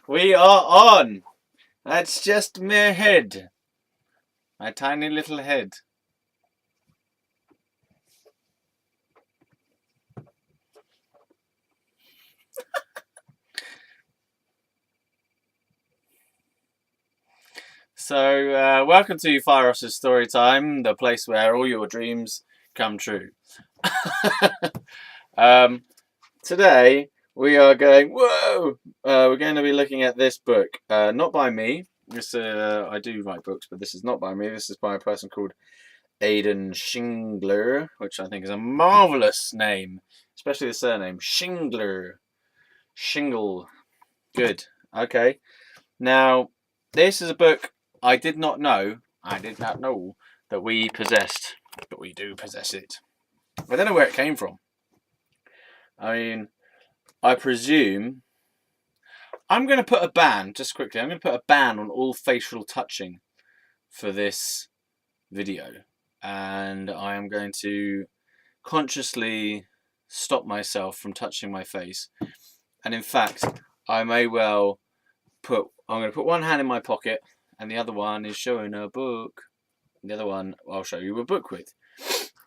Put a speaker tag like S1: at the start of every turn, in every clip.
S1: We are on. That's just my head. My tiny little head. So, welcome to Fieros' Story Time, the place where all your dreams come true. Today, we are going, whoa! We're going to be looking at this book. Not by me. I do write books, but this is not by me. This is by a person called Aidan Shingler, which I think is a marvellous name, especially the surname. Shingler. Shingle. Good. Okay. Now, this is a book I did not know that we possessed, but we do possess it. I don't know where it came from. I mean, I presume I'm going to put a ban, just quickly, I'm going to put a ban on all facial touching for this video. And I am going to consciously stop myself from touching my face. And in fact, I may well I'm going to put one hand in my pocket and the other one is showing a book. The other one I'll show you a book with.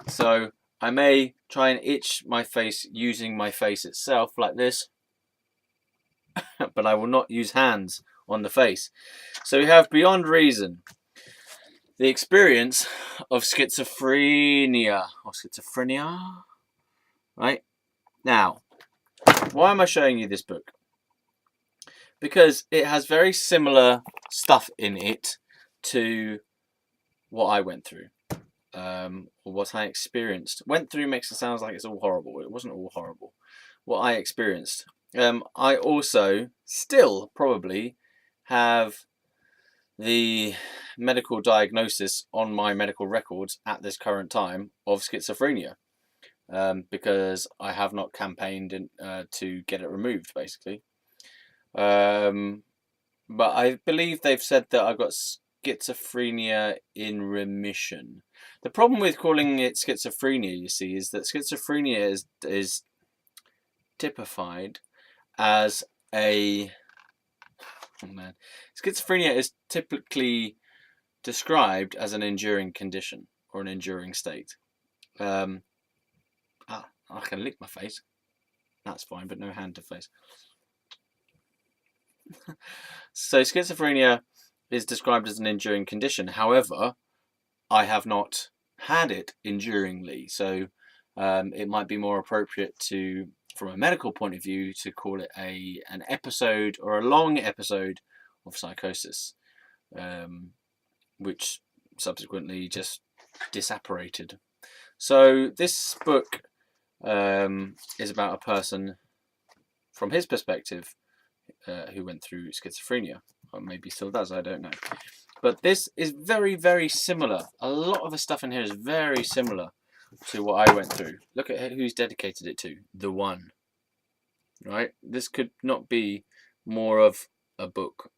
S1: So I may try and itch my face using my face itself like this, but I will not use hands on the face. So we have Beyond Reason, the experience of schizophrenia, right? Now, why am I showing you this book? Because it has very similar stuff in it to what I went through, or what I experienced. Went through makes it sound like it's all horrible. It wasn't all horrible. What I experienced. I also still probably have the medical diagnosis on my medical records at this current time of schizophrenia, because I have not campaigned to get it removed, basically. But I believe they've said that I've got schizophrenia in remission. The problem with calling it schizophrenia, you see, is that schizophrenia is typified as a... Oh man. Schizophrenia is typically described as an enduring condition or an enduring state. I can lick my face. That's fine, but no hand to face. So schizophrenia is described as an enduring condition. However, I have not had it enduringly. So it might be more appropriate to, from a medical point of view, to call it an episode or a long episode of psychosis, which subsequently just disapparated. So this book is about a person, from his perspective, who went through schizophrenia, or maybe still does, I don't know. But this is very, very similar. A lot of the stuff in here is very similar to what I went through. Look at who's dedicated it to. The One. Right? This could not be more of a book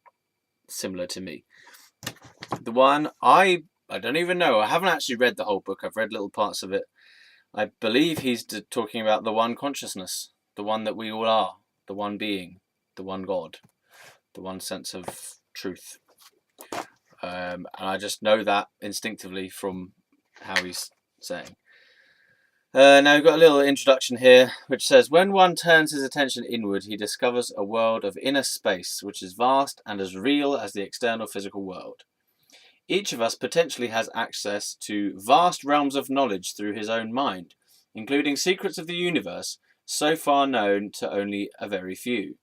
S1: similar to me. The One, I don't even know. I haven't actually read the whole book. I've read little parts of it. I believe he's talking about the one consciousness, the one that we all are, the one being, the one God, the one sense of truth. And I just know that instinctively from how he's saying. Now we've got a little introduction here which says, when one turns his attention inward, he discovers a world of inner space which is vast and as real as the external physical world. Each of us potentially has access to vast realms of knowledge through his own mind, including secrets of the universe so far known to only a very few.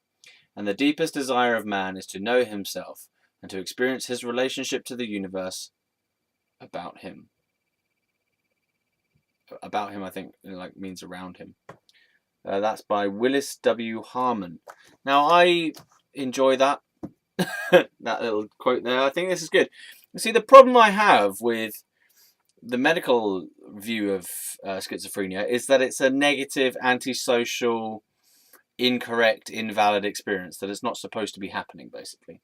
S1: And the deepest desire of man is to know himself and to experience his relationship to the universe about him. About him, I think, means around him. That's by Willis W. Harmon. Now, I enjoy that that little quote there. I think this is good. See, the problem I have with the medical view of schizophrenia is that it's a negative, antisocial, incorrect, invalid experience, that it's not supposed to be happening, basically.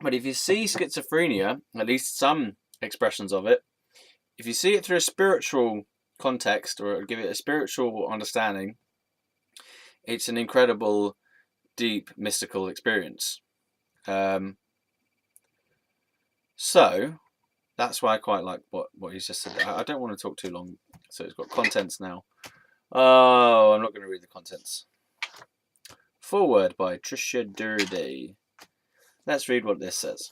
S1: But if you see schizophrenia, at least some expressions of it, if you see it through a spiritual context or give it a spiritual understanding, it's an incredible deep mystical experience. So that's why I quite like what he's just said. I don't want to talk too long, so it's got contents now. Oh, I'm not going to read the contents. Foreword by Tricia Durday. Let's read what this says.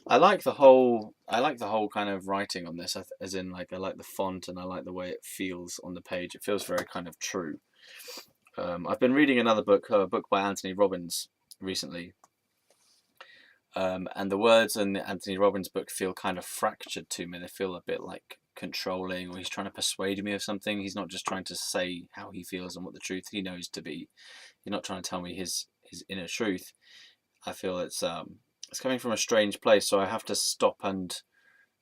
S1: I like the whole kind of writing on this, as in like I like the font and I like the way it feels on the page. It feels very kind of true. I've been reading another book, a book by Anthony Robbins recently, and the words in the Anthony Robbins book feel kind of fractured to me. They feel a bit like controlling, or he's trying to persuade me of something. He's not just trying to say how he feels and what the truth he knows to be. He's not trying to tell me his inner truth. I feel it's coming from a strange place, so I have to stop and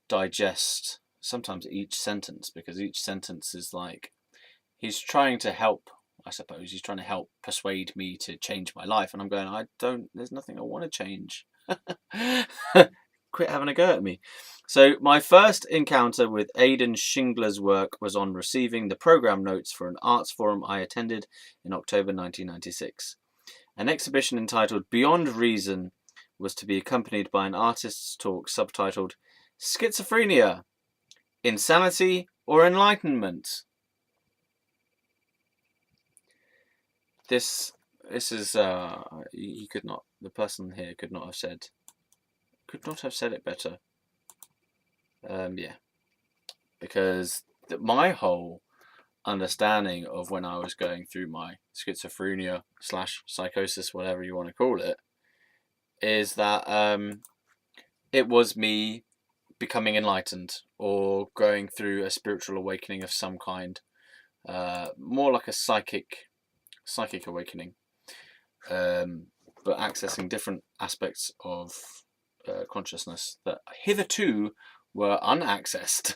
S1: digest sometimes each sentence, because each sentence is like he's trying to help. I suppose he's trying to help persuade me to change my life, and I'm going, there's nothing I want to change. Quit having a go at me. So my first encounter with Aidan Shingler's work was on receiving the program notes for an arts forum I attended in October 1996. An exhibition entitled Beyond Reason was to be accompanied by an artist's talk subtitled Schizophrenia, Insanity or Enlightenment. This is he could not, the person here could not have said it better. Yeah, because my whole understanding of when I was going through my schizophrenia / psychosis, whatever you want to call it, is that it was me becoming enlightened or going through a spiritual awakening of some kind, more like a psychic awakening, but accessing different aspects of consciousness that hitherto were unaccessed.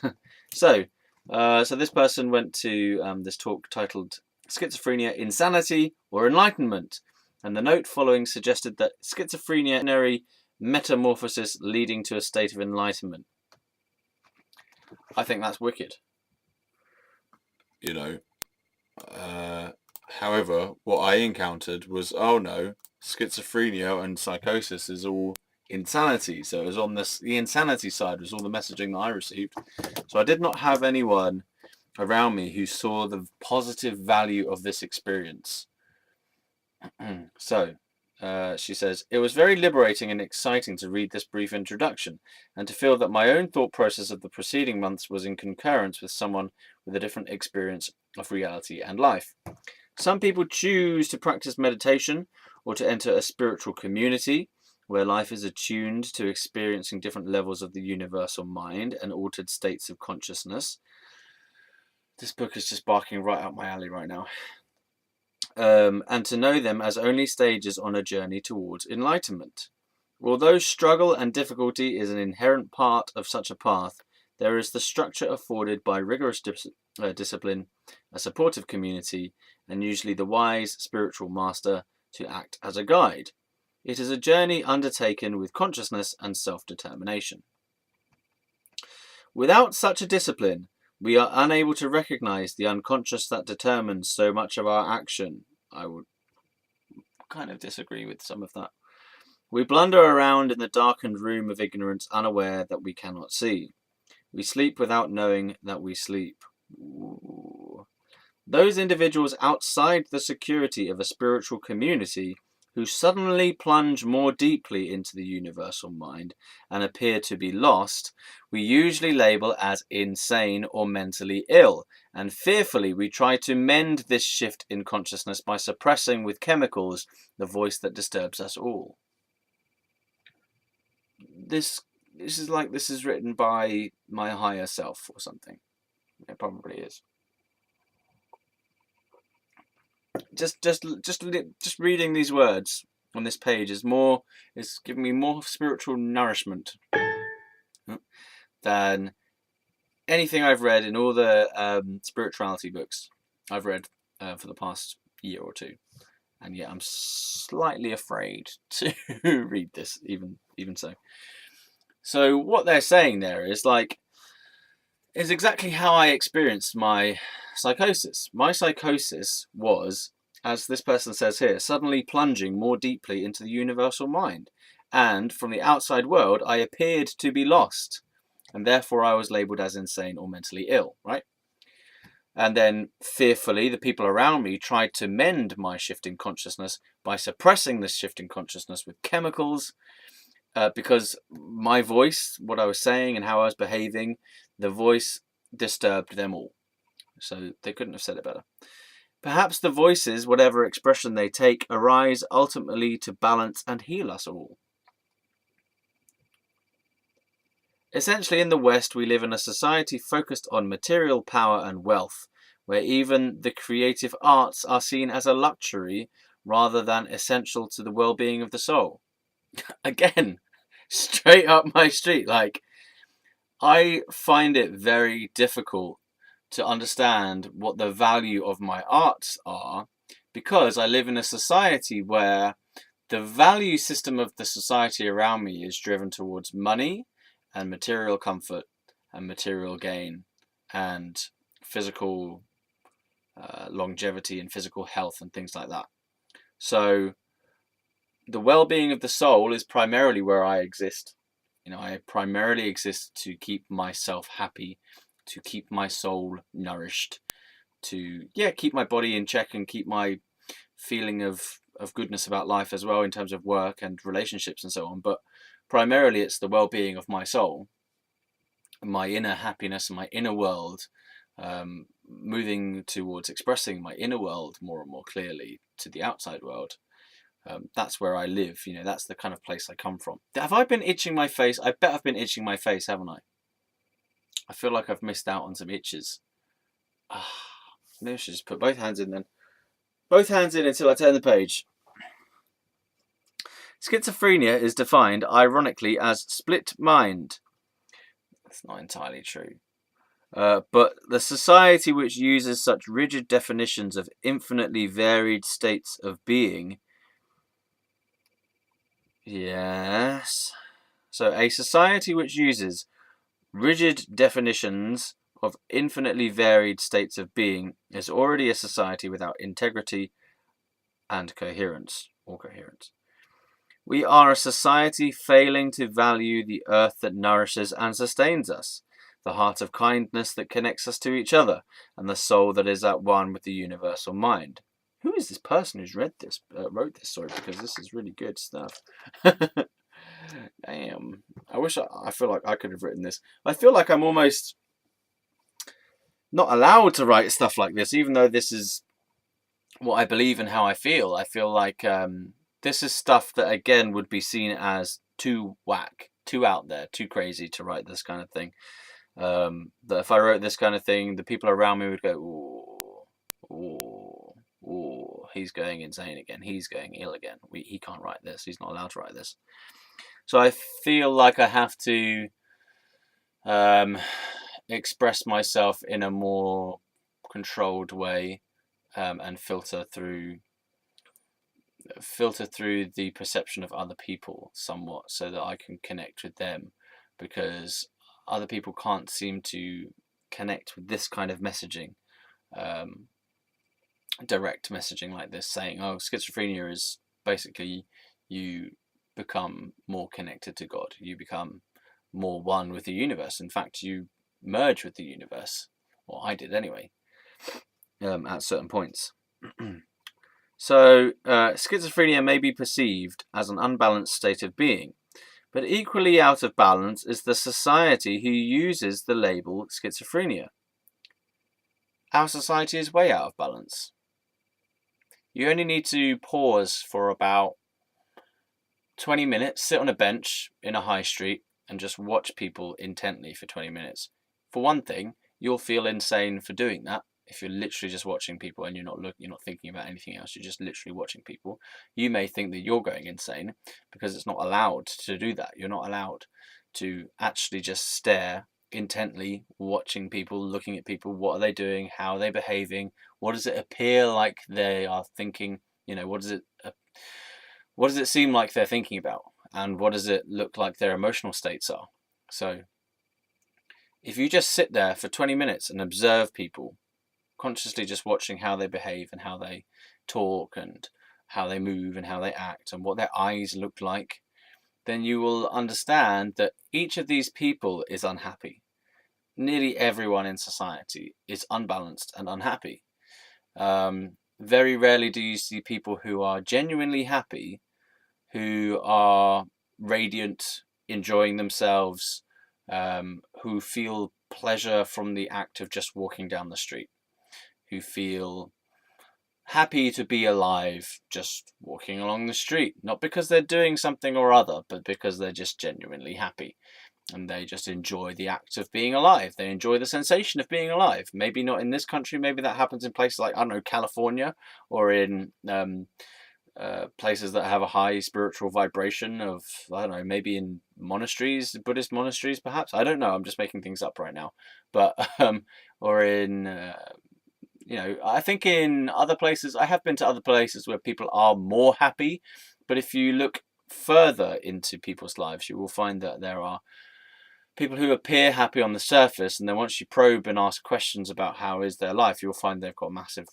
S1: So this person went to this talk titled Schizophrenia, Insanity or Enlightenment, and the note following suggested that schizophrenia metamorphosis leading to a state of enlightenment. I think that's wicked. You know, however, what I encountered was, oh no, schizophrenia and psychosis is all insanity. So it was on the insanity side was all the messaging that I received. So I did not have anyone around me who saw the positive value of this experience. So she says, it was very liberating and exciting to read this brief introduction and to feel that my own thought process of the preceding months was in concurrence with someone with a different experience of reality and life. Some people choose to practice meditation or to enter a spiritual community where life is attuned to experiencing different levels of the universal mind and altered states of consciousness. This book is just barking right up my alley right now. And to know them as only stages on a journey towards enlightenment. Although struggle and difficulty is an inherent part of such a path, there is the structure afforded by rigorous discipline, a supportive community, and usually the wise spiritual master to act as a guide. It is a journey undertaken with consciousness and self-determination. Without such a discipline, we are unable to recognize the unconscious that determines so much of our action. I would kind of disagree with some of that. We blunder around in the darkened room of ignorance, unaware that we cannot see. We sleep without knowing that we sleep. Ooh. Those individuals outside the security of a spiritual community who suddenly plunge more deeply into the universal mind and appear to be lost, we usually label as insane or mentally ill, and fearfully we try to mend this shift in consciousness by suppressing with chemicals the voice that disturbs us all. This is written by my higher self or something. It probably is. Just reading these words on this page is giving me more spiritual nourishment than anything I've read in all the spirituality books I've read for the past year or two, and yet I'm slightly afraid to read this even so. So what they're saying there is exactly how I experienced my psychosis. My psychosis was as this person says here, suddenly plunging more deeply into the universal mind. And from the outside world, I appeared to be lost, and therefore I was labelled as insane or mentally ill, right? And then, fearfully, the people around me tried to mend my shifting consciousness by suppressing this shifting consciousness with chemicals, because my voice, what I was saying and how I was behaving, the voice disturbed them all. So they couldn't have said it better. Perhaps the voices, whatever expression they take, arise ultimately to balance and heal us all. Essentially, in the West, we live in a society focused on material power and wealth, where even the creative arts are seen as a luxury rather than essential to the well-being of the soul. Again, straight up my street. Like, I find it very difficult to understand what the value of my arts are, because I live in a society where the value system of the society around me is driven towards money and material comfort and material gain and physical longevity and physical health and things like that. So the well-being of the soul is primarily where I exist. I primarily exist to keep myself happy, to keep my soul nourished, to keep my body in check and keep my feeling of goodness about life as well in terms of work and relationships and so on. But primarily it's the well-being of my soul, my inner happiness and my inner world, moving towards expressing my inner world more and more clearly to the outside world. That's where I live. That's the kind of place I come from. Have I been itching my face? I bet I've been itching my face, haven't I? I feel like I've missed out on some itches. Maybe I should just put both hands in then. Both hands in until I turn the page. Schizophrenia is defined, ironically, as split mind. That's not entirely true. But the society which uses such rigid definitions of infinitely varied states of being. Yes. So a society which uses rigid definitions of infinitely varied states of being is already a society without integrity and coherence. We are a society failing to value the earth that nourishes and sustains us, the heart of kindness that connects us to each other, and the soul that is at one with the universal mind. Who is this person who's wrote this? Because this is really good stuff. Damn. I feel like I could have written this. I feel like I'm almost not allowed to write stuff like this, even though this is what I believe and how I feel. I feel like this is stuff that, again, would be seen as too whack, too out there, too crazy to write this kind of thing. That if I wrote this kind of thing, the people around me would go, ooh, he's going insane again. He's going ill again. He can't write this. He's not allowed to write this. So I feel like I have to express myself in a more controlled way, and filter through the perception of other people somewhat, so that I can connect with them, because other people can't seem to connect with this kind of messaging, direct messaging like this, saying, oh, schizophrenia is basically you become more connected to God, you become more one with the universe. In fact, you merge with the universe. Well, I did anyway, at certain points. So, schizophrenia may be perceived as an unbalanced state of being, but equally out of balance is the society who uses the label schizophrenia. Our society is way out of balance. You only need to pause for about 20 minutes, sit on a bench in a high street, and just watch people intently for 20 minutes. For one thing, you'll feel insane for doing that. If you're literally just watching people and you're not thinking about anything else, you're just literally watching people, you may think that you're going insane, because it's not allowed to do that. You're not allowed to actually just stare intently, watching people, looking at people. What are they doing? How are they behaving? What does it appear like they are thinking? What does it seem like they're thinking about? And what does it look like their emotional states are? So if you just sit there for 20 minutes and observe people consciously just watching how they behave and how they talk and how they move and how they act and what their eyes look like, then you will understand that each of these people is unhappy. Nearly everyone in society is unbalanced and unhappy. Very rarely do you see people who are genuinely happy, who are radiant, enjoying themselves, who feel pleasure from the act of just walking down the street, who feel happy to be alive just walking along the street, not because they're doing something or other, but because they're just genuinely happy and they just enjoy the act of being alive. They enjoy the sensation of being alive. Maybe not in this country, maybe that happens in places like, I don't know, California, or in places that have a high spiritual vibration of, I don't know, maybe in monasteries, Buddhist monasteries perhaps, I don't know, I'm just making things up right now, but or in I think in other places, I have been to other places where people are more happy, but if you look further into people's lives, you will find that there are people who appear happy on the surface, and then once you probe and ask questions about how is their life, you'll find they've got massive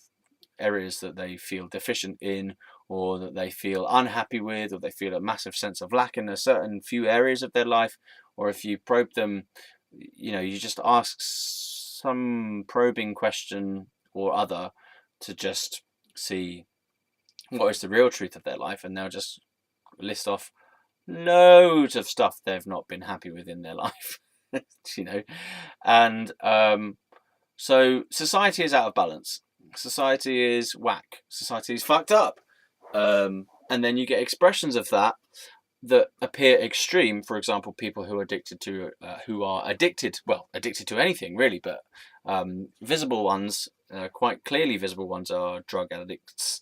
S1: areas that they feel deficient in, or that they feel unhappy with, or they feel a massive sense of lack in a certain few areas of their life. Or if you probe them, you just ask some probing question or other to just see what is the real truth of their life, and they'll just list off loads of stuff they've not been happy with in their life. And so society is out of balance, society is whack, society is fucked up, and then you get expressions of that appear extreme. For example, people who are addicted to addicted to anything really, but visible ones, quite clearly visible ones, are drug addicts,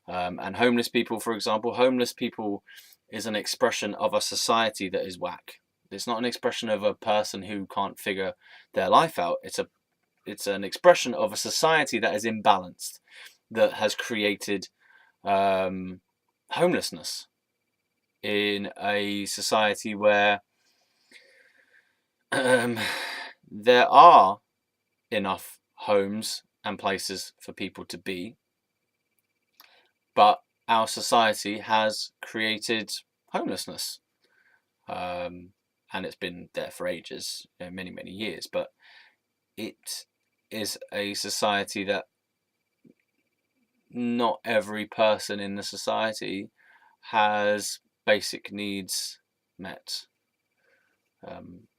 S1: and homeless people. For example, homeless people is an expression of a society that is whack. It's not an expression of a person who can't figure their life out. It's an expression of a society that is imbalanced, that has created homelessness in a society where there are enough homes and places for people to be, but our society has created homelessness, and it's been there for ages, many, many years, but it is a society that not every person in the society has basic needs met,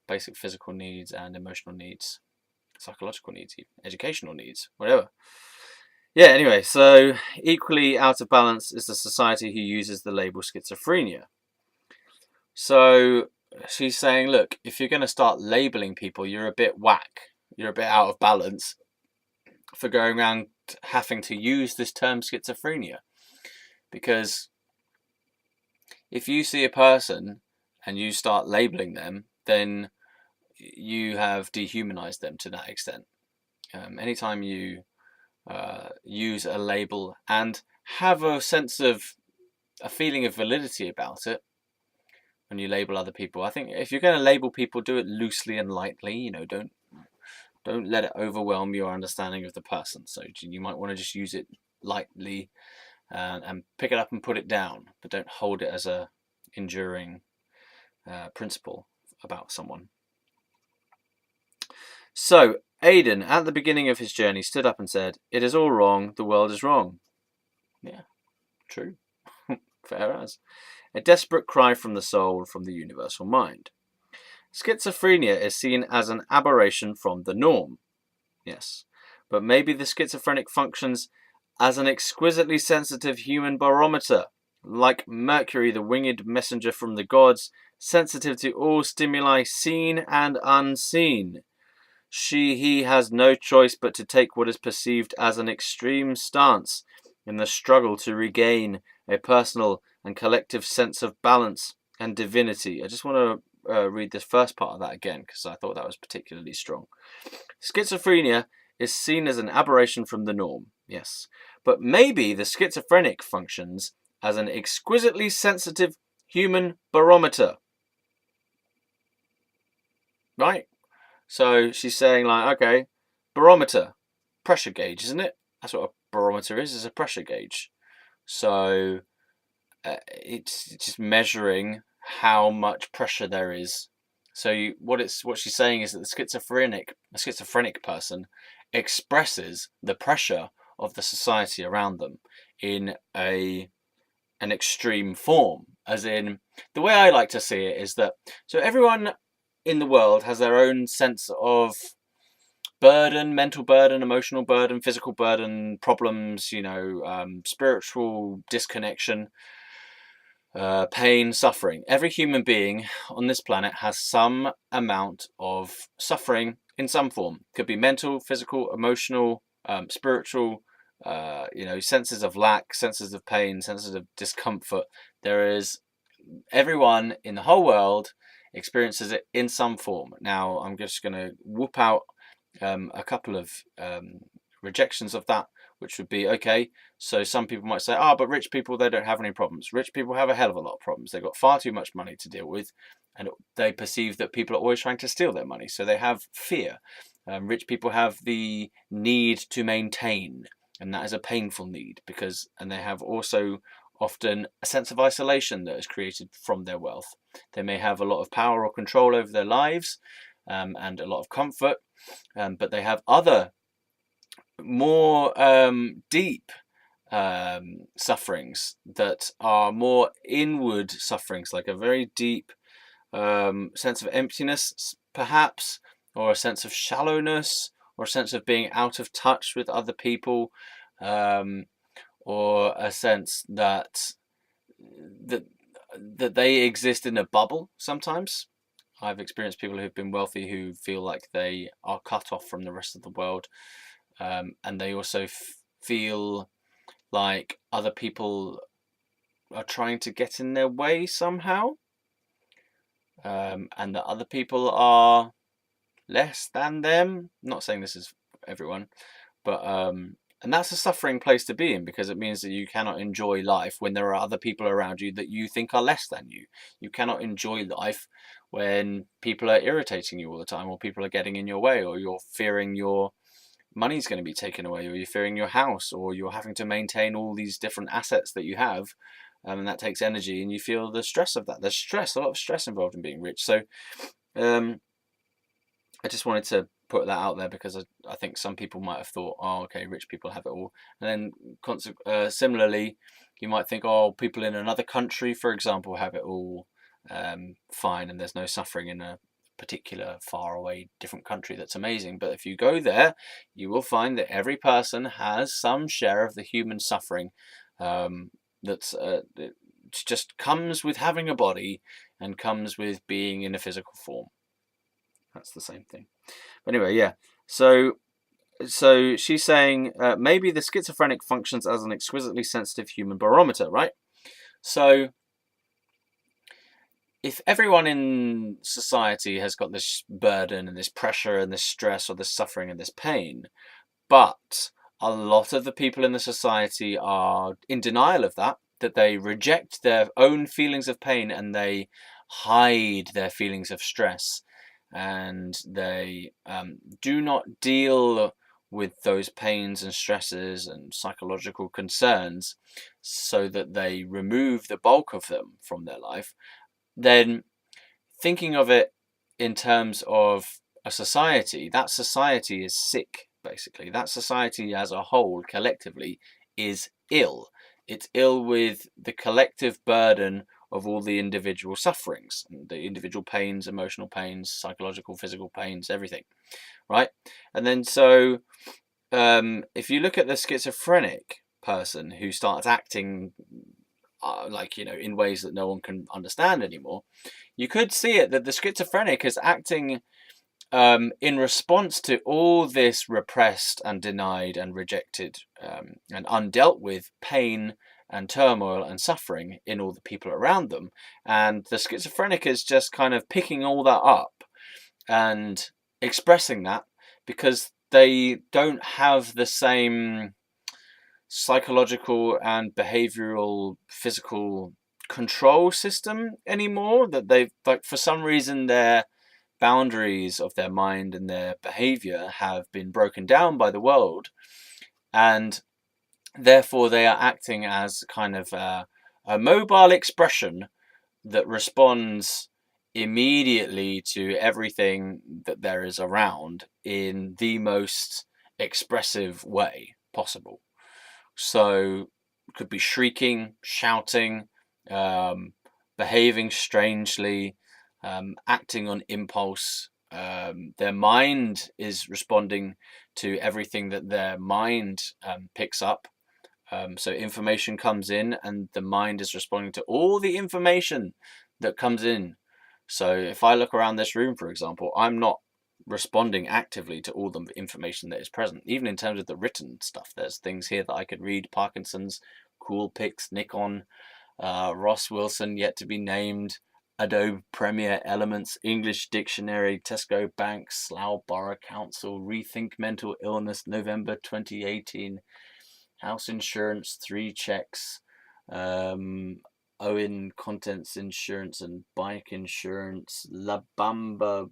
S1: basic physical needs and emotional needs, psychological needs, even educational needs, whatever. Yeah, anyway, so equally out of balance is the society who uses the label schizophrenia. So she's saying, look, if you're going to start labeling people, you're a bit whack, you're a bit out of balance for going around having to use this term schizophrenia. Because if you see a person and you start labeling them, then you have dehumanized them to that extent. Anytime you use a label and have a feeling of validity about it, when you label other people, I think if you're going to label people, do it loosely and lightly. Don't let it overwhelm your understanding of the person. So you might want to just use it lightly and pick it up and put it down, but don't hold it as a enduring principle about someone. So Aidan, at the beginning of his journey, stood up and said, "It is all wrong, the world is wrong." Yeah, true. Fair as. A desperate cry from the soul, from the universal mind. Schizophrenia is seen as an aberration from the norm. Yes, but maybe the schizophrenic functions as an exquisitely sensitive human barometer, like Mercury, the winged messenger from the gods, sensitive to all stimuli seen and unseen. He has no choice but to take what is perceived as an extreme stance in the struggle to regain a personal and collective sense of balance and divinity. I just want to read this first part of that again, because I thought that was particularly strong. Schizophrenia is seen as an aberration from the norm, yes, but maybe the schizophrenic functions as an exquisitely sensitive human barometer. Right? So she's saying, like, okay, barometer, pressure gauge, isn't it? That's what a barometer is a pressure gauge. So it's just measuring how much pressure there is. So what she's saying is that a schizophrenic person expresses the pressure of the society around them in an extreme form. As in, the way I like to see it is that, so everyone in the world has their own sense of burden, mental burden, emotional burden, physical burden, problems, spiritual disconnection, pain, suffering. Every human being on this planet has some amount of suffering in some form. Could be mental, physical, emotional, spiritual, senses of lack, senses of pain, senses of discomfort. Everyone in the whole world experiences it in some form. Now, I'm just going to whoop out a couple of rejections of that, which would be, okay, so some people might say, but rich people, they don't have any problems. Rich people have a hell of a lot of problems. They've got far too much money to deal with, and they perceive that people are always trying to steal their money, so they have fear. Rich people have the need to maintain, and that is a painful need, and they have also often a sense of isolation that is created from their wealth. They may have a lot of power or control over their lives, and a lot of comfort, but they have other more deep sufferings that are more inward sufferings, like a very deep sense of emptiness, perhaps, or a sense of shallowness, or a sense of being out of touch with other people, or a sense that they exist in a bubble sometimes. I've experienced people who've been wealthy who feel like they are cut off from the rest of the world, and they also feel like other people are trying to get in their way somehow, and that other people are less than them. I'm not saying this is everyone, but and that's a suffering place to be in, because it means that you cannot enjoy life when there are other people around you that you think are less than you. You cannot enjoy life when people are irritating you all the time, or people are getting in your way, or you're fearing your money's going to be taken away, or you're fearing your house, or you're having to maintain all these different assets that you have, and that takes energy, and you feel the stress of that. There's a lot of stress involved in being rich. So I just wanted to put that out there, because I think some people might have thought, okay, rich people have it all. And then similarly, you might think, people in another country, for example, have it all fine, and there's no suffering in a particular far away different country. That's amazing. But if you go there, you will find that every person has some share of the human suffering that's it just comes with having a body and comes with being in a physical form. That's the same thing. But anyway, yeah. So she's saying maybe the schizophrenic functions as an exquisitely sensitive human barometer, right? So if everyone in society has got this burden and this pressure and this stress or this suffering and this pain, but a lot of the people in the society are in denial of that they reject their own feelings of pain, and they hide their feelings of stress, and they do not deal with those pains and stresses and psychological concerns, so that they remove the bulk of them from their life, then thinking of it in terms of a society, that society is sick, basically. That society as a whole, collectively, is ill. It's ill with the collective burden of all the individual sufferings, the individual pains, emotional pains, psychological, physical pains, everything, right? And then so if you look at the schizophrenic person who starts acting in ways that no one can understand anymore, you could see it that the schizophrenic is acting in response to all this repressed and denied and rejected and undealt with pain and turmoil and suffering in all the people around them. And the schizophrenic is just kind of picking all that up and expressing that, because they don't have the same psychological and behavioral physical control system anymore, that they've, like, for some reason, their boundaries of their mind and their behavior have been broken down by the world, and therefore they are acting as kind of a mobile expression that responds immediately to everything that there is around in the most expressive way possible. So it could be shrieking, shouting, behaving strangely, acting on impulse. Their mind is responding to everything that their mind picks up. So information comes in and the mind is responding to all the information that comes in. So if I look around this room, for example, I'm not responding actively to all the information that is present. Even in terms of the written stuff, there's things here that I could read: Parkinson's, Coolpix, Nikon, Ross Wilson, yet to be named, Adobe Premiere Elements, English Dictionary, Tesco Bank, Slough Borough Council, Rethink Mental Illness, November 2018, House Insurance, 3 checks, Owen Contents Insurance and Bike Insurance, La Bamba,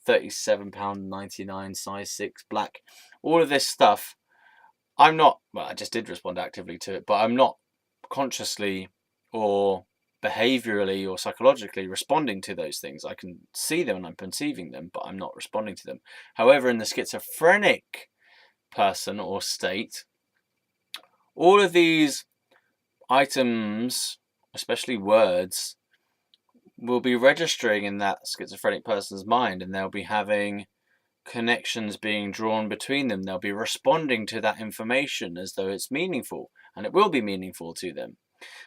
S1: £37.99, size 6, black. All of this stuff, I'm not, well, I just did respond actively to it, but I'm not consciously or behaviorally or psychologically responding to those things. I can see them and I'm perceiving them, but I'm not responding to them. However, in the schizophrenic person or state, all of these items, especially words, will be registering in that schizophrenic person's mind, and they'll be having connections being drawn between them. They'll be responding to that information as though it's meaningful, and it will be meaningful to them.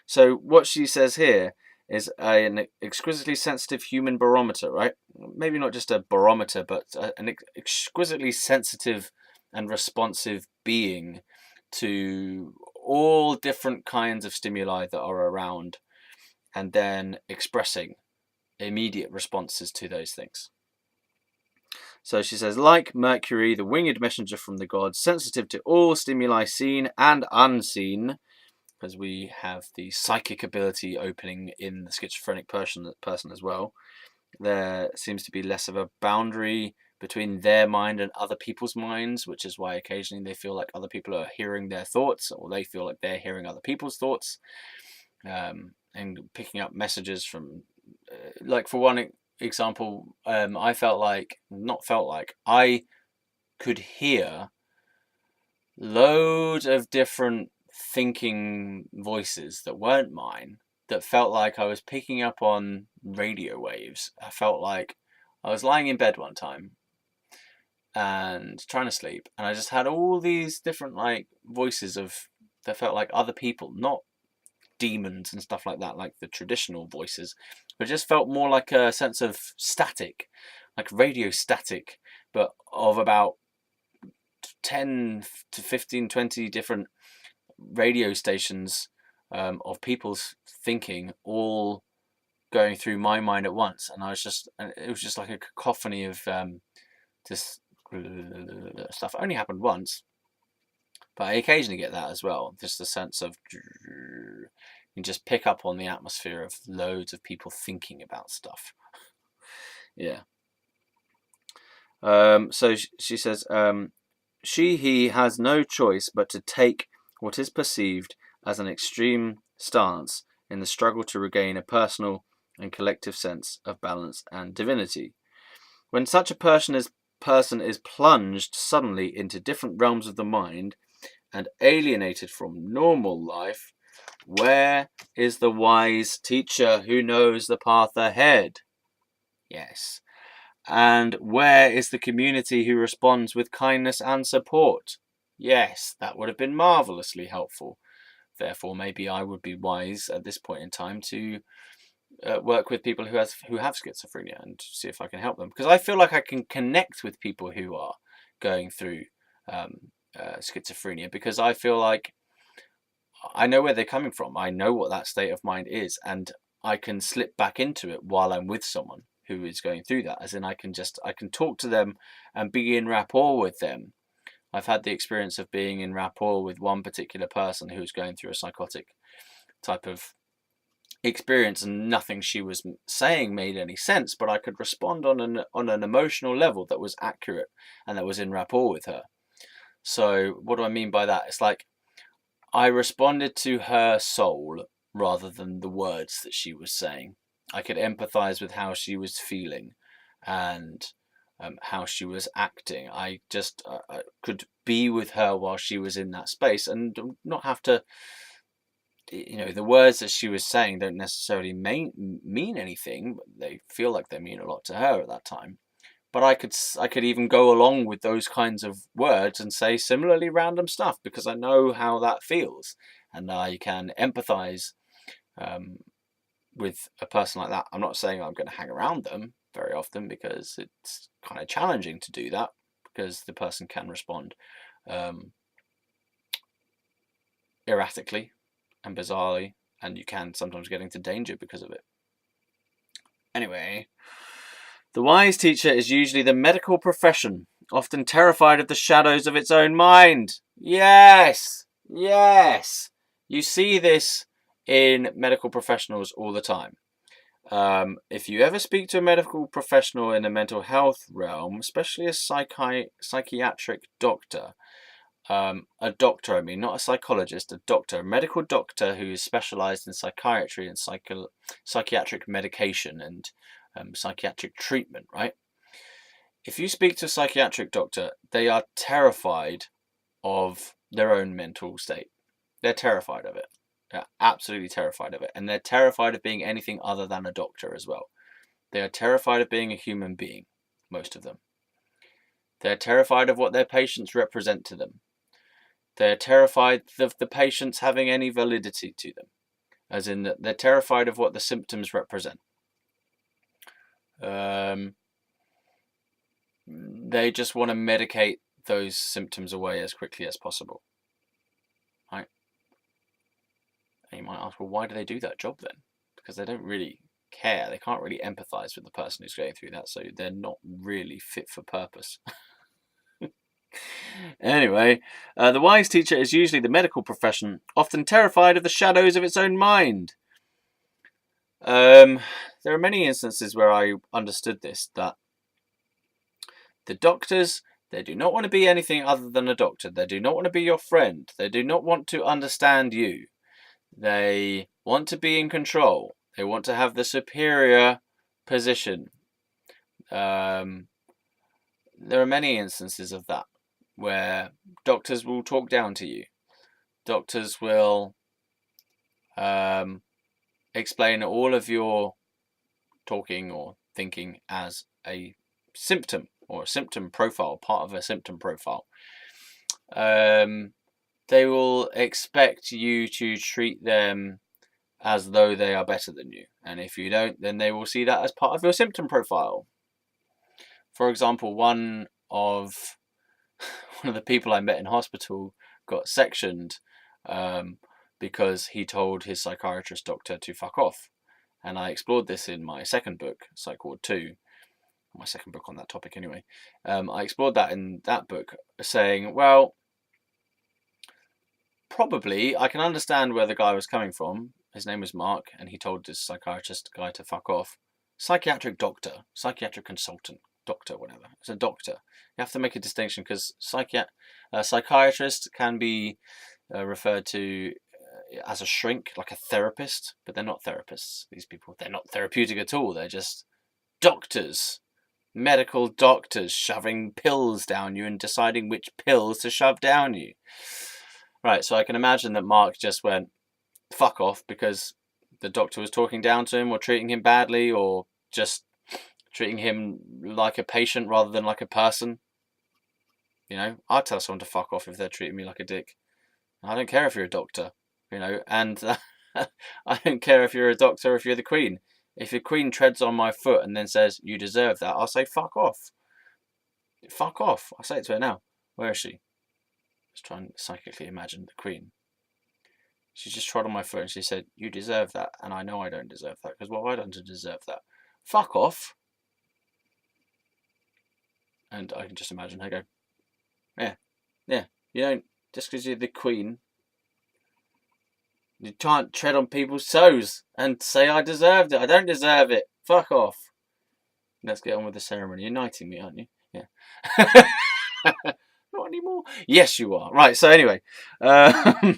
S1: So what she says here is an exquisitely sensitive human barometer, right? Maybe not just a barometer, but an exquisitely sensitive and responsive being to all different kinds of stimuli that are around, and then expressing immediate responses to those things. So she says, like Mercury, the winged messenger from the gods, sensitive to all stimuli seen and unseen, because we have the psychic ability opening in the schizophrenic person as well. There seems to be less of a boundary between their mind and other people's minds, which is why occasionally they feel like other people are hearing their thoughts, or they feel like they're hearing other people's thoughts, and picking up messages from, like for one example, I could hear loads of different thinking voices that weren't mine, that felt like I was picking up on radio waves. I felt like I was lying in bed one time and trying to sleep, and I just had all these different voices that felt like other people, not demons and stuff like that, like the traditional voices, but just felt more like a sense of static, like radio static, but of about 10 to 15, 20 different radio stations of people's thinking all going through my mind at once, and it was just like a cacophony of just stuff. It only happened once, but I occasionally get that as well, just a sense of, you just pick up on the atmosphere of loads of people thinking about stuff. Yeah. So she says, he has no choice but to take what is perceived as an extreme stance in the struggle to regain a personal and collective sense of balance and divinity. When such a person is plunged suddenly into different realms of the mind and alienated from normal life, where is the wise teacher who knows the path ahead? Yes. And where is the community who responds with kindness and support? Yes, that would have been marvellously helpful. Therefore, maybe I would be wise at this point in time to work with people who have schizophrenia and see if I can help them. Because I feel like I can connect with people who are going through schizophrenia, because I feel like I know where they're coming from. I know what that state of mind is, and I can slip back into it while I'm with someone who is going through that. As in, I can talk to them and be in rapport with them. I've had the experience of being in rapport with one particular person who's going through a psychotic type of experience, and nothing she was saying made any sense, but I could respond on an emotional level that was accurate and that was in rapport with her. So what do I mean by that? It's like I responded to her soul rather than the words that she was saying. I could empathize with how she was feeling and how she was acting. I could be with her while she was in that space and not have to, the words that she was saying don't necessarily mean anything. But they feel like they mean a lot to her at that time. But I could even go along with those kinds of words and say similarly random stuff because I know how that feels, and I can empathize with a person like that. I'm not saying I'm going to hang around them very often because it's kind of challenging to do that because the person can respond erratically and bizarrely, and you can sometimes get into danger because of it. Anyway, the wise teacher is usually the medical profession, often terrified of the shadows of its own mind. Yes, yes. You see this in medical professionals all the time. If you ever speak to a medical professional in the mental health realm, especially a psychiatric doctor, a doctor, I mean, not a psychologist, a doctor, a medical doctor who is specialized in psychiatry and psychiatric medication and psychiatric treatment, right? If you speak to a psychiatric doctor, they are terrified of their own mental state. They're terrified of it. They're absolutely terrified of it. And they're terrified of being anything other than a doctor as well. They are terrified of being a human being, most of them. They're terrified of what their patients represent to them. They're terrified of the patients having any validity to them, as in that they're terrified of what the symptoms represent. They just want to medicate those symptoms away as quickly as possible. Right? And you might ask, well, why do they do that job then? Because they don't really care. They can't really empathize with the person who's going through that, so they're not really fit for purpose. Anyway, the wise teacher is usually the medical profession, often terrified of the shadows of its own mind. There are many instances where I understood this, that the doctors, they do not want to be anything other than a doctor. They do not want to be your friend. They do not want to understand you. They want to be in control. They want to have the superior position. There are many instances of that where doctors will talk down to you. Doctors will explain all of your talking or thinking as a symptom or a symptom profile, part of a symptom profile. They will expect you to treat them as though they are better than you. And if you don't, then they will see that as part of your symptom profile. For example, one of the people I met in hospital got sectioned because he told his psychiatrist doctor to fuck off. And I explored this in my second book, Psych Ward 2, my second book on that topic anyway. I explored that in that book, saying, well, probably I can understand where the guy was coming from. His name was Mark, and he told this psychiatrist guy to fuck off. Psychiatric doctor, psychiatric consultant, doctor, whatever. It's a doctor. You have to make a distinction because psychiatrist can be referred to as a shrink, like a therapist, but they're not therapists. These people, they're not therapeutic at all. They're just doctors, medical doctors, shoving pills down you and deciding which pills to shove down you. Right, so I can imagine that Mark just went fuck off because the doctor was talking down to him or treating him badly or just treating him like a patient rather than like a person. I'd tell someone to fuck off if they're treating me like a dick. I don't care if you're a doctor, and I don't care if you're a doctor or if you're the Queen. If the Queen treads on my foot and then says, you deserve that, I'll say, fuck off. Fuck off. I'll say it to her now. Where is she? Just try and psychically imagine the Queen. She just trod on my foot and she said, you deserve that. And I know I don't deserve that because what have I done to deserve that? Fuck off. And I can just imagine her go, yeah, you don't, just because you're the Queen, You can't tread on people's toes and say I deserved it. I don't deserve it. Fuck off. Let's get on with the ceremony. You're knighting me, aren't you? Yeah. Not anymore. Yes, you are. Right, so anyway. The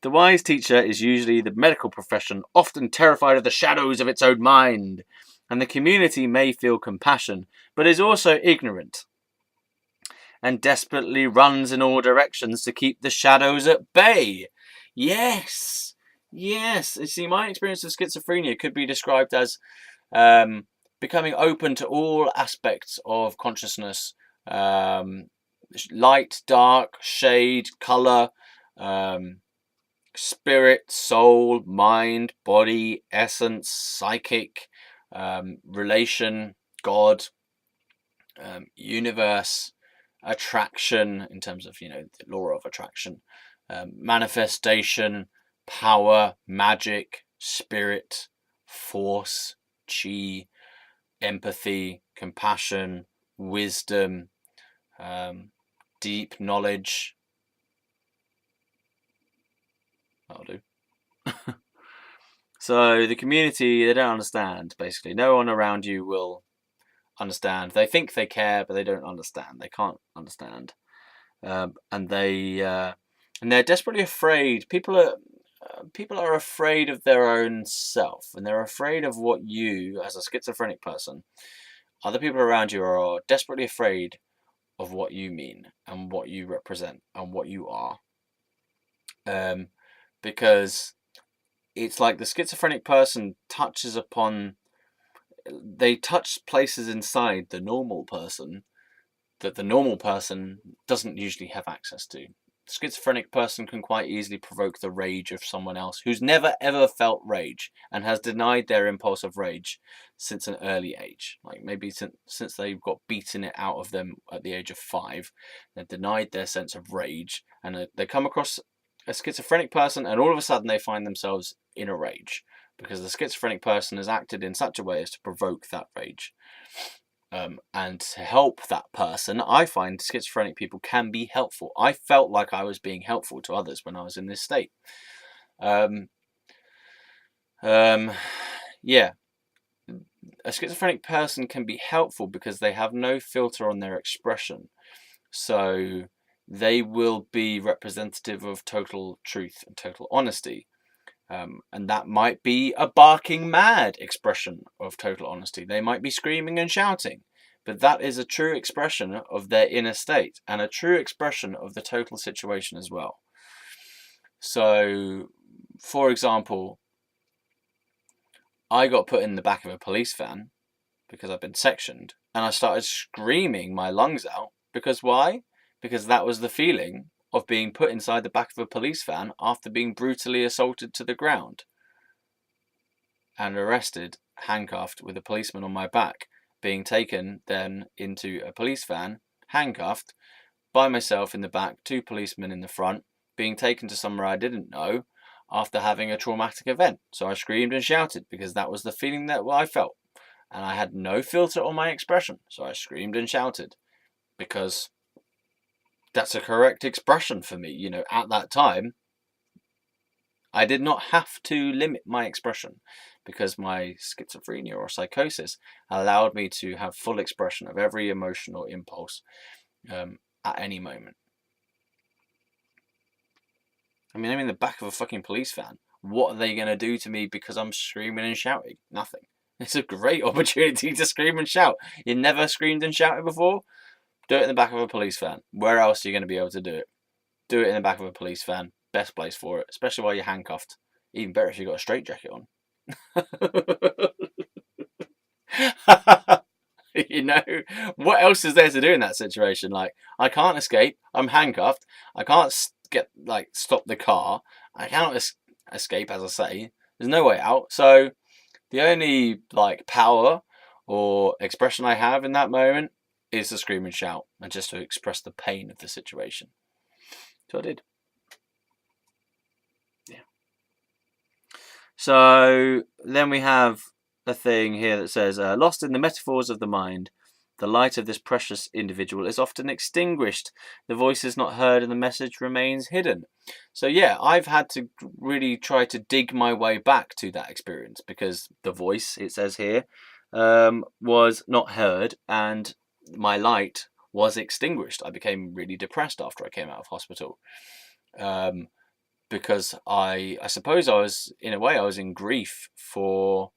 S1: wise teacher is usually the medical profession, often terrified of the shadows of its own mind. And the community may feel compassion, but is also ignorant and desperately runs in all directions to keep the shadows at bay. Yes. Yes. You see, my experience of schizophrenia could be described as becoming open to all aspects of consciousness, light, dark, shade, colour, spirit, soul, mind, body, essence, psychic, relation, God, universe, attraction in terms of, the law of attraction, manifestation, power, magic, spirit, force, chi, empathy, compassion, wisdom, deep knowledge. That'll do. So the community, they don't understand, basically. No one around you will understand. They think they care, but they don't understand. They can't understand. And they're desperately afraid. People are afraid of their own self, and they're afraid of what you, as a schizophrenic person, other people around you are desperately afraid of what you mean and what you represent and what you are. Because it's like the schizophrenic person they touch places inside the normal person that the normal person doesn't usually have access to. The schizophrenic person can quite easily provoke the rage of someone else who's never ever felt rage and has denied their impulse of rage since an early age. Like maybe since they've got beaten it out of them at the age of 5, they've denied their sense of rage, and they come across a schizophrenic person and all of a sudden they find themselves in a rage because the schizophrenic person has acted in such a way as to provoke that rage. And to help that person, I find schizophrenic people can be helpful. I felt like I was being helpful to others when I was in this state. Yeah. A schizophrenic person can be helpful because they have no filter on their expression. So they will be representative of total truth and total honesty. And that might be a barking mad expression of total honesty. They might be screaming and shouting, but that is a true expression of their inner state and a true expression of the total situation as well. So, for example, I got put in the back of a police van because I've been sectioned, and I started screaming my lungs out. Because why? Because that was the feeling of being put inside the back of a police van after being brutally assaulted to the ground and arrested, handcuffed with a policeman on my back, being taken then into a police van, handcuffed, by myself in the back, 2 policemen in the front, being taken to somewhere I didn't know after having a traumatic event. So I screamed and shouted because that was the feeling that I felt. And I had no filter on my expression. So I screamed and shouted because that's a correct expression for me. At that time, I did not have to limit my expression because my schizophrenia or psychosis allowed me to have full expression of every emotional impulse at any moment. I mean, I'm in the back of a fucking police van. What are they going to do to me because I'm screaming and shouting? Nothing. It's a great opportunity to scream and shout. You never screamed and shouted before? Do it in the back of a police van. Where else are you going to be able to do it? Do it in the back of a police van. Best place for it, especially while you're handcuffed. Even better if you've got a straitjacket on. What else is there to do in that situation? Like, I can't escape. I'm handcuffed. I can't stop the car. I cannot escape, as I say. There's no way out. So the only power or expression I have in that moment is to scream and shout and just to express the pain of the situation. So I did. Yeah. So then we have a thing here that says, lost in the metaphors of the mind, The light of this precious individual is often extinguished. The voice is not heard and the message remains hidden. So yeah, I've had to really try to dig my way back to that experience, because the voice, it says here, was not heard and my light was extinguished. I became really depressed after I came out of hospital, because I suppose I was, in a way, I was in grief for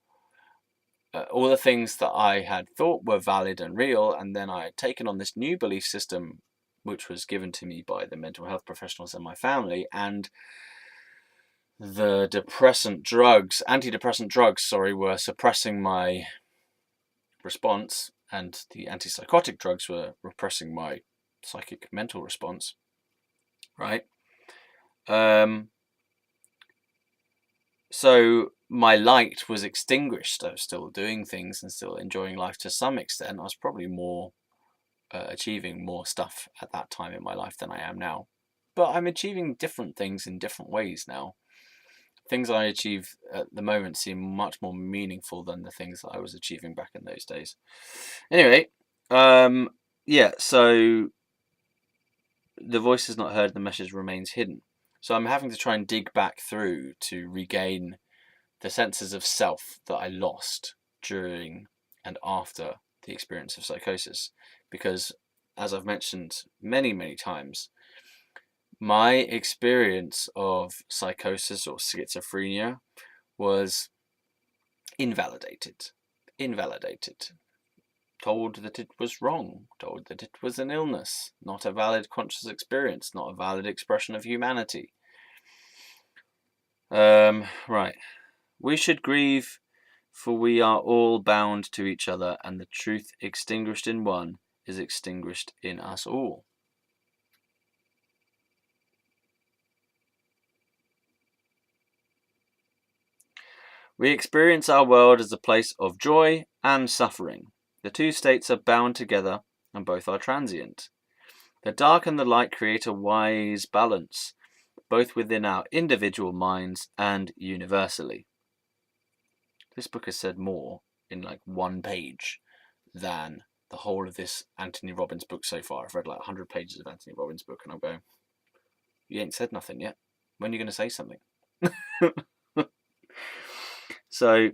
S1: all the things that I had thought were valid and real, and then I had taken on this new belief system which was given to me by the mental health professionals in my family, and the antidepressant drugs, were suppressing my response, and the antipsychotic drugs were repressing my psychic mental response, right? So my light was extinguished. I was still doing things and still enjoying life to some extent. I was probably more achieving more stuff at that time in my life than I am now. But I'm achieving different things in different ways now. Things I achieve at the moment seem much more meaningful than the things that I was achieving back in those days. Anyway, yeah, so the voice is not heard, the message remains hidden. So I'm having to try and dig back through to regain the senses of self that I lost during and after the experience of psychosis. Because, as I've mentioned many, many times, my experience of psychosis or schizophrenia was invalidated, told that it was wrong, told that it was an illness, not a valid conscious experience, not a valid expression of humanity. Right. We should grieve, for we are all bound to each other, and the truth extinguished in one is extinguished in us all. We experience our world as a place of joy and suffering. The two states are bound together, and both are transient. The dark and the light create a wise balance, both within our individual minds and universally. This book has said more in like one page than the whole of this Anthony Robbins book so far. I've read like 100 pages of Anthony Robbins' book, and I'm going, you ain't said nothing yet. When are you going to say something? So,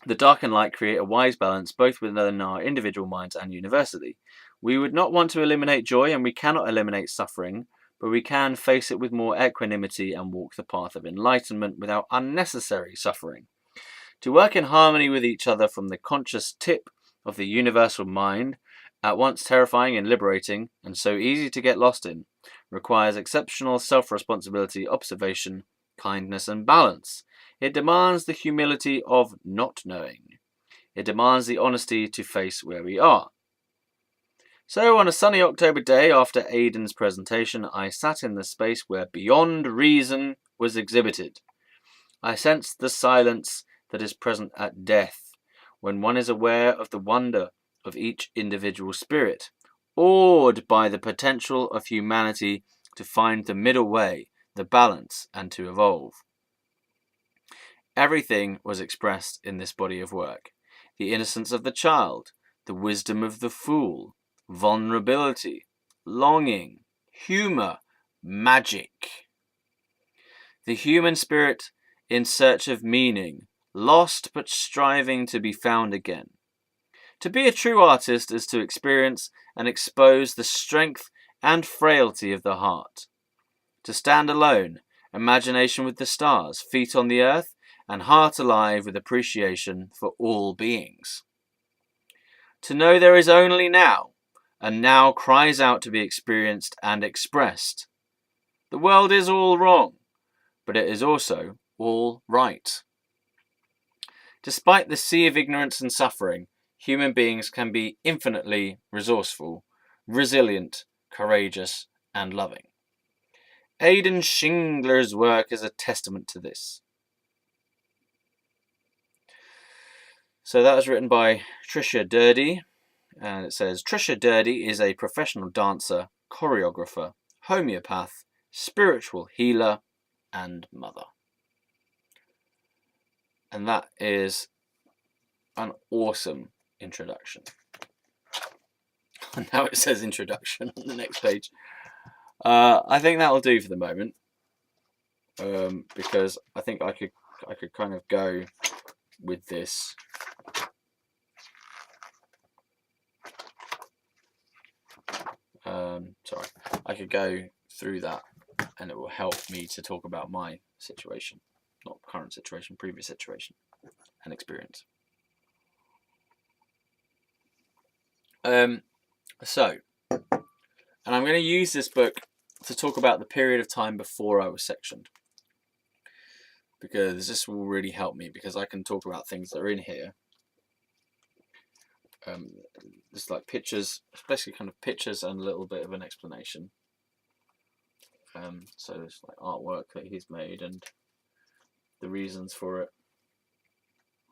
S1: the dark and light create a wise balance, both within our individual minds and universally. We would not want to eliminate joy, and we cannot eliminate suffering, but we can face it with more equanimity and walk the path of enlightenment without unnecessary suffering. To work in harmony with each other from the conscious tip of the universal mind, at once terrifying and liberating, and so easy to get lost in, requires exceptional self-responsibility, observation, kindness, and balance. It demands the humility of not knowing. It demands the honesty to face where we are. So on a sunny October day after Aidan's presentation, I sat in the space where beyond reason was exhibited. I sensed the silence that is present at death, when one is aware of the wonder of each individual spirit, awed by the potential of humanity to find the middle way, the balance, and to evolve. Everything was expressed in this body of work. The innocence of the child, the wisdom of the fool, vulnerability, longing, humour, magic. The human spirit in search of meaning, lost but striving to be found again. To be a true artist is to experience and expose the strength and frailty of the heart. To stand alone, imagination with the stars, feet on the earth, and heart alive with appreciation for all beings. To know there is only now, and now cries out to be experienced and expressed. The world is all wrong, but it is also all right. Despite the sea of ignorance and suffering, human beings can be infinitely resourceful, resilient, courageous, and loving. Aidan Shingler's work is a testament to this. So that was written by Trisha Durdy, and it says, Trisha Durdy is a professional dancer, choreographer, homeopath, spiritual healer, and mother. And that is an awesome introduction. And now it says introduction on the next page. I think that'll do for the moment, because I think I could kind of go with this. Sorry, I could go through that, and it will help me to talk about my situation, not current situation, previous situation, and experience. So, and I'm going to use this book to talk about the period of time before I was sectioned, because this will really help me, because I can talk about things that are in here. Just like pictures, basically kind of pictures and a little bit of an explanation. So it's like artwork that he's made and the reasons for it.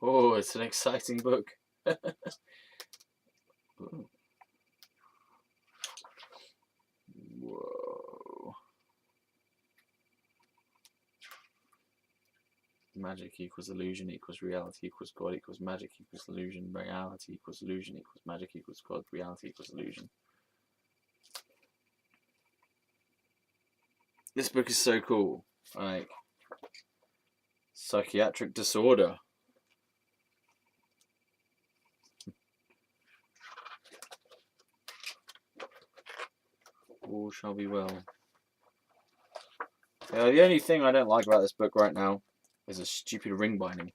S1: Oh, it's an exciting book. Whoa. Magic equals illusion equals reality equals God equals magic equals illusion, reality equals illusion equals magic equals God, reality equals illusion. This book is so cool. Like, psychiatric disorder. All shall be well. The only thing I don't like about this book right now is a stupid ring binding.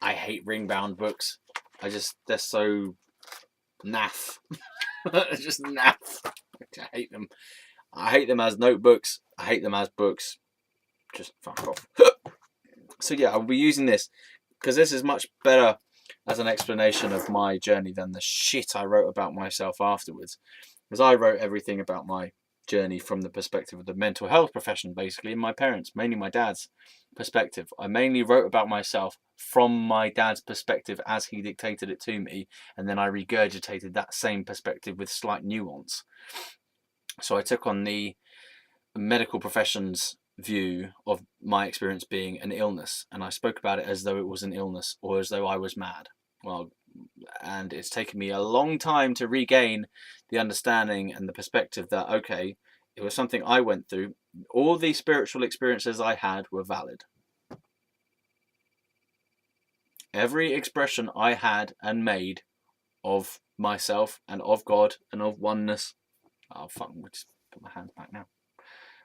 S1: I hate ring bound books. They're so naff. Just naff. I hate them. I hate them as notebooks. I hate them as books. Just fuck off. So yeah, I'll be using this because this is much better as an explanation of my journey than the shit I wrote about myself afterwards. Because I wrote everything about my journey from the perspective of the mental health profession, basically, and my parents, mainly my dad's perspective. I mainly wrote about myself from my dad's perspective as he dictated it to me, and then I regurgitated that same perspective with slight nuance. So I took on the medical profession's view of my experience being an illness, and I spoke about it as though it was an illness or as though I was mad. Well, and it's taken me a long time to regain the understanding and the perspective that, okay, it was something I went through. All the spiritual experiences I had were valid. Every expression I had and made of myself and of God and of oneness. Oh, fuck, I'll just put my hands back now.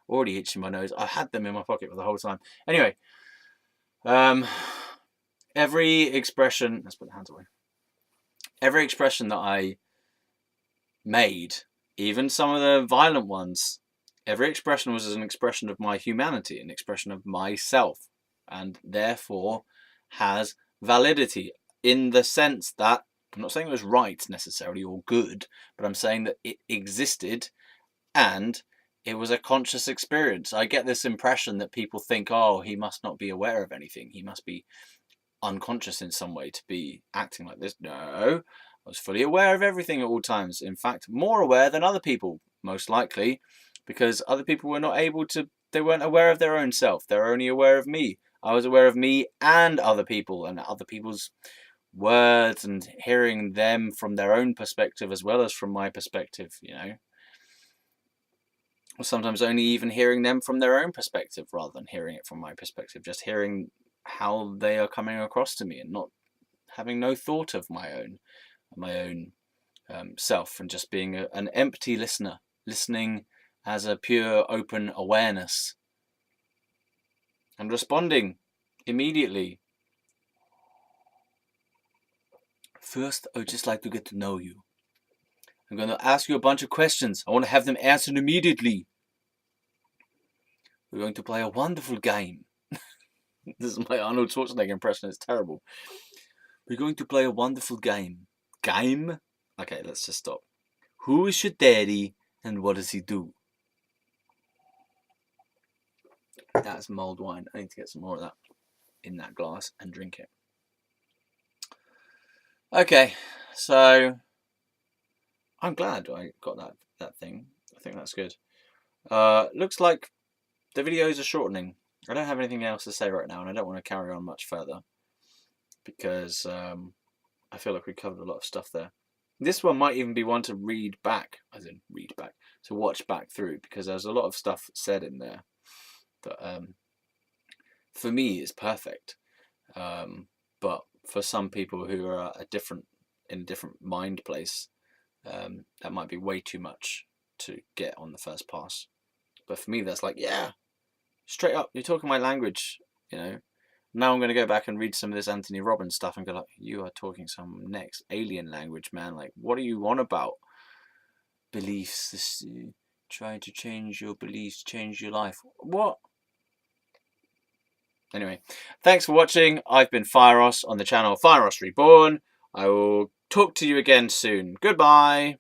S1: Already itching my nose. I had them in my pocket for the whole time. Anyway, every expression, let's put the hands away. Every expression that I made, even some of the violent ones, every expression was an expression of my humanity, an expression of myself, and therefore has validity in the sense that, I'm not saying it was right necessarily or good, but I'm saying that it existed and it was a conscious experience. I get this impression that people think, oh, he must not be aware of anything. He must be unconscious in some way to be acting like this. No, I was fully aware of everything at all times. In fact, more aware than other people, most likely, because other people were not able to, they weren't aware of their own self. They were only aware of me. I was aware of me and other people and other people's words and hearing them from their own perspective as well as from my perspective, you know. Or sometimes only even hearing them from their own perspective rather than hearing it from my perspective, just hearing how they are coming across to me and not having no thought of my own self, and just being an empty listener, listening as a pure open awareness and responding immediately. First, I would just like to get to know you. I'm going to ask you a bunch of questions. I want to have them answered immediately. We're going to play a wonderful game. This is my Arnold Schwarzenegger impression. It's terrible. We're going to play a wonderful game. Game? Okay, let's just stop. Who is your daddy and what does he do? That's mulled wine. I need to get some more of that in that glass and drink it. Okay, so I'm glad I got that thing. I think that's good. Looks like the videos are shortening. I don't have anything else to say right now, and I don't want to carry on much further because I feel like we covered a lot of stuff there. This one might even be one to read back, to watch back through, because there's a lot of stuff said in there that for me is perfect, but for some people who are in a different mind place, that might be way too much to get on the first pass. But for me, that's like, yeah, straight up, you're talking my language, you know. Now I'm going to go back and read some of this Anthony Robbins stuff and go like, you are talking some next alien language, man. Like, what are you on about? Beliefs, this, trying to change your beliefs, change your life. What? Anyway, thanks for watching. I've been Fieros on the channel Fieros Reborn. I will talk to you again soon. Goodbye.